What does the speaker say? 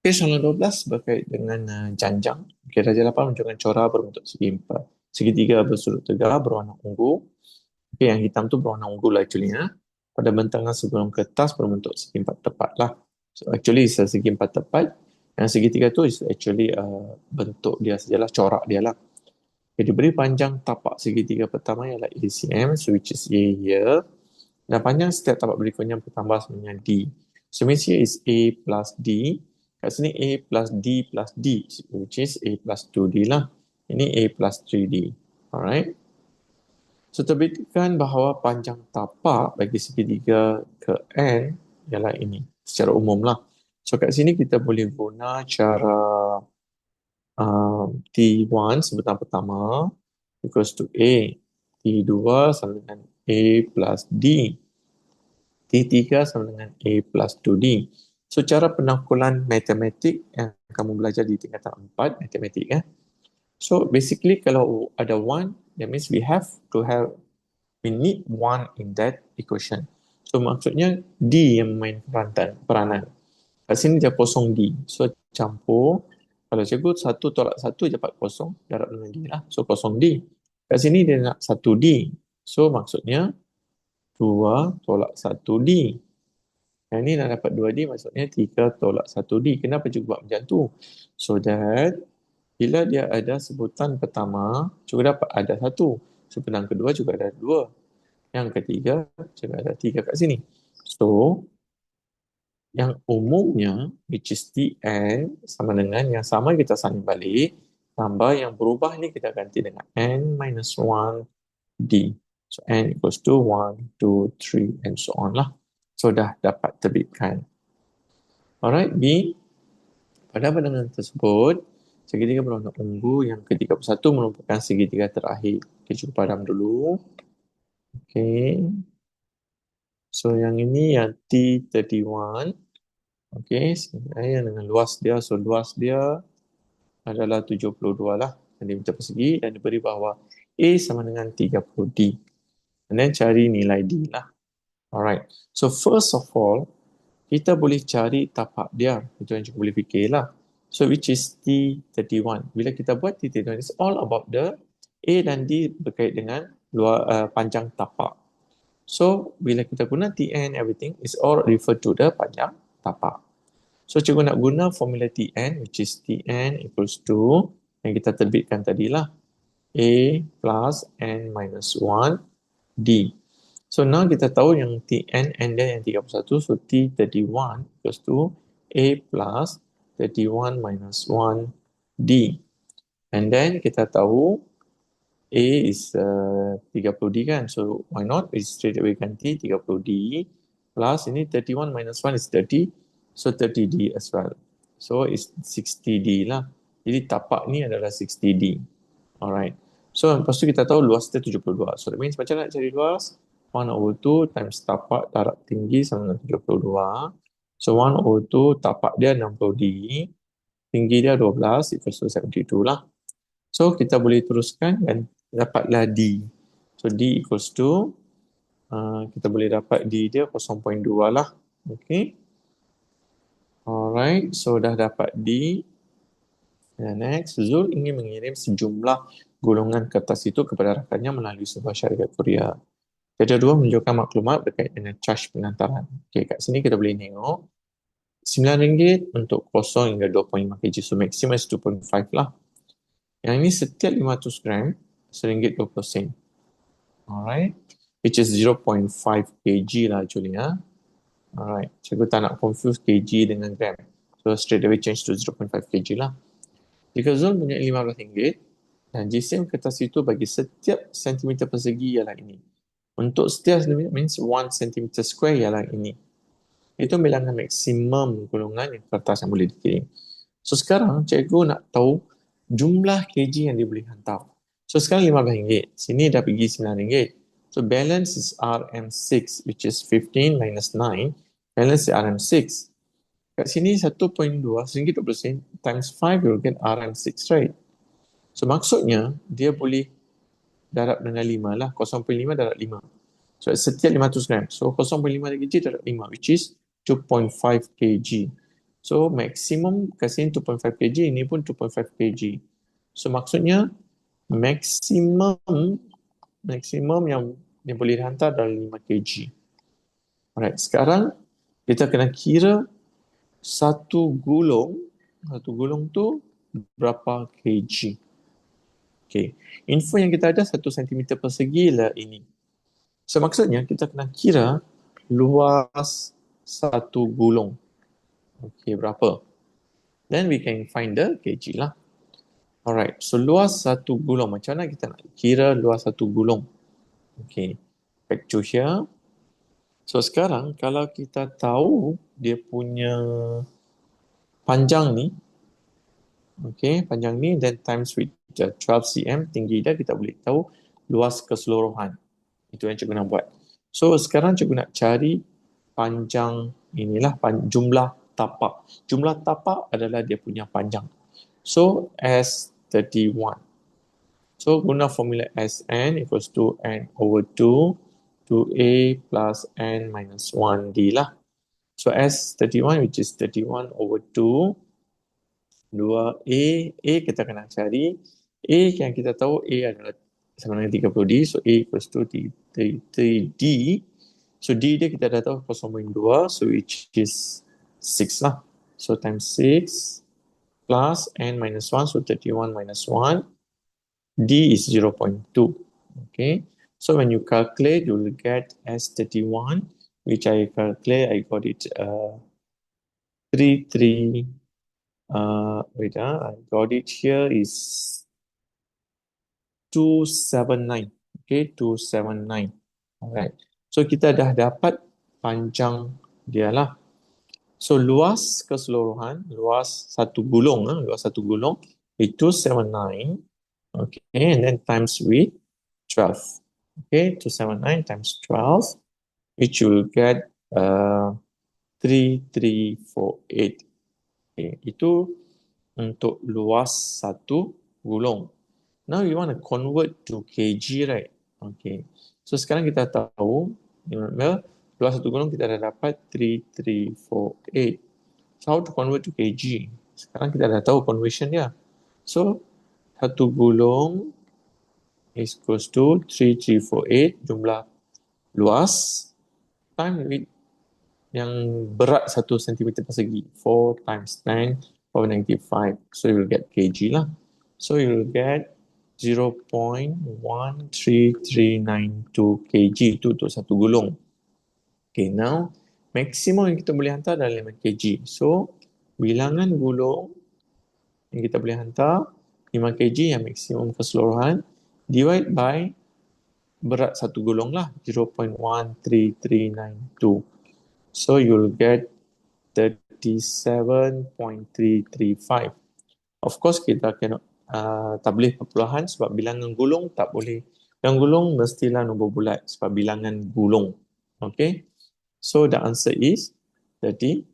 Okey, soalan 12 berkait dengan janjang. Okey, darjah 8 menunjukkan corak berbentuk segi empat. Segitiga bersudut tegak berwarna ungu. Okey, yang hitam tu berwarna ungu lah actually ya. Pada bentangan sebelum kertas berbentuk segi empat tepat lah. So actually segi empat tepat. Yang segitiga tu is actually bentuk dia sajalah, corak dia lah. Okay, diberi panjang tapak segitiga pertama ialah ACM, so which is A here. Dan panjang setiap tapak berikutnya bertambah sebenarnya D. So means here is A plus D. Kat sini A plus D plus D, which is A plus 2D lah. Ini A plus 3D. Alright. So terbitkan bahawa panjang tapak bagi segitiga ke N ialah ini. Secara umum lah. So kat sini kita boleh guna cara T1 sebutan pertama equals to A. T2 sama dengan A plus D. T3 sama dengan A plus 2D. So, cara penakulan matematik yang kamu belajar di tingkatan 4, matematik ya. So, basically kalau ada 1, that means we need 1 in that equation. So, maksudnya D yang main peranan. Kat sini dia kosong D. So, campur. Kalau cikgu 1 tolak 1 dapat kosong, darab dengan D lah. So, kosong D. Kat sini dia nak 1D. So, maksudnya 2 tolak 1D. Yang ni nak dapat 2D maksudnya 3 tolak 1D. Kenapa cikgu buat macam tu? So that bila dia ada sebutan pertama, cikgu dapat ada 1. Sebutan kedua juga ada 2. Yang ketiga juga ada 3 kat sini. So yang umumnya which is Tn sama dengan yang sama kita salin balik, tambah yang berubah ni kita ganti dengan n minus 1d. So n equals to 1, 2, 3 and so on lah. So dah dapat terbitkan. Alright, B. Pada pandangan tersebut, segitiga berwarna ungu yang ke-31 merupakan segitiga terakhir. Okay, cuba padam dulu. Okay. So yang ini yang T31. Okay, yang dengan luas dia. So luas dia adalah 72 lah cm persegi dan diberi bahawa A sama dengan 30D. And then cari nilai D lah. Alright. So first of all, kita boleh cari tapak dia. Itu yang cikgu boleh fikirlah. So which is T31. Bila kita buat T31, it's all about the A dan D berkait dengan panjang tapak. So bila kita guna Tn everything, is all refer to the panjang tapak. So cikgu nak guna formula Tn, which is Tn equals to, yang kita terbitkan tadilah, A plus N minus 1 D. So now kita tahu yang Tn and then yang 31, so T31 equals to A plus 31 minus 1 D. And then kita tahu A is 30D kan, so why not we straight away ganti 30D plus ini 31 minus 1 is 30, so 30D as well. So it's 60D lah. Jadi tapak ni adalah 60D. Alright. So lepas tu kita tahu luas dia 72. So that means macam nak cari luas? 1 over 2 times tapak darab tinggi sama dengan 72. So 1 over 2 tapak dia 60D. Tinggi dia 12 equals to 72 lah. So kita boleh teruskan dan dapatlah D. So D equals to, kita boleh dapat D dia 0.2 lah. Okay. Alright. So dah dapat D. Dan next, Zul ingin mengirim sejumlah golongan kertas itu kepada rakannya melalui sebuah syarikat Korea. Darjah 2 menunjukkan maklumat berkait dengan charge pengantaran. Okay, kat sini kita boleh tengok RM9 untuk 0 hingga 2.5 kg. So maksimum is 2.5 lah. Yang ini setiap 500 gram RM1.20. Alright. Which is 0.5 kg lah actually ya. Alright. Cikgu tak nak confuse kg dengan gram. So straight away change to 0.5 kg lah. Jika Zul punya RM15 dan jisim kertas itu bagi setiap sentimeter persegi ialah ini. Untuk setiap sentimeter means 1 cm square ialah ini. Itu bilangan maksimum golongan kertas yang boleh dikirim. So sekarang cikgu nak tahu jumlah kg yang dia boleh hantar. So sekarang RM15. Sini dah pergi RM9. So balance is RM6 which is 15 minus 9. Balance is RM6. Kat sini 1.2 RM1.20 times 5 you will get RM6 right. So maksudnya dia boleh darab dengan 5 lah. 0.5 darab 5. So setiap 500 gram. So 0.5 kg darab 5 which is 2.5 kg. So maksimum kasi 2.5 kg, ini pun 2.5 kg. So maksudnya maksimum yang boleh dihantar adalah 5 kg. Alright, sekarang kita kena kira satu gulung tu berapa kg. Okay. Info yang kita ada 1 cm persegi lah ini. So maksudnya kita kena kira luas satu gulung. Okay, berapa? Then we can find the kg lah. Alright, so luas satu gulung. Macam mana kita nak kira luas satu gulung? Okay, back to here. So sekarang kalau kita tahu dia punya panjang ni, okay, panjang ni then times with 12 cm tinggi dia, kita boleh tahu luas keseluruhan. Itu yang cikgu nak buat. So sekarang cikgu nak cari panjang inilah jumlah tapak. Jumlah tapak adalah dia punya panjang. So S31. So guna formula Sn equals to n over 2 2a plus n minus 1d lah. So S31 which is 31 over 2 2a, a kita kena cari. A yang kita tahu A adalah sama dengan 30d. So A equals to 3d. So D dia kita dah tahu 0.2. So which is 6 lah. So times 6 plus n minus 1. So 31 minus 1. D is 0.2. Okay. So when you calculate, you will get S31, which I calculate, I got it 33. I got it here is 279. Okay, 279. Alright. So kita dah dapat panjang dia lah. So luas keseluruhan, luas satu gulung itu 279. Okay, and then times with 12. Okay, 279 times 12, which you will get 3348. Okay, itu untuk luas satu gulung. Now you want to convert to kg, right? Okay. So sekarang kita tahu, luas satu gulung kita dah dapat 3348. So how to convert to kg? Sekarang kita dah tahu conversion dia. So satu gulung is equals to 3348 jumlah luas time with yang berat 1 cm persegi, 4 times 10 power negative 5. So you will get kg lah. So you will get 0.13392 kg itu untuk satu gulung. Okay, now maksimum yang kita boleh hantar adalah 5 kg. So bilangan gulung yang kita boleh hantar 5 kg yang maksimum keseluruhan divide by berat satu gulung lah, 0.13392. So you'll get 37.335. Of course kita kena tak boleh perpuluhan sebab bilangan gulung tak boleh. Bilangan gulung mestilah nombor bulat sebab bilangan gulung. Okay. So the answer is 37.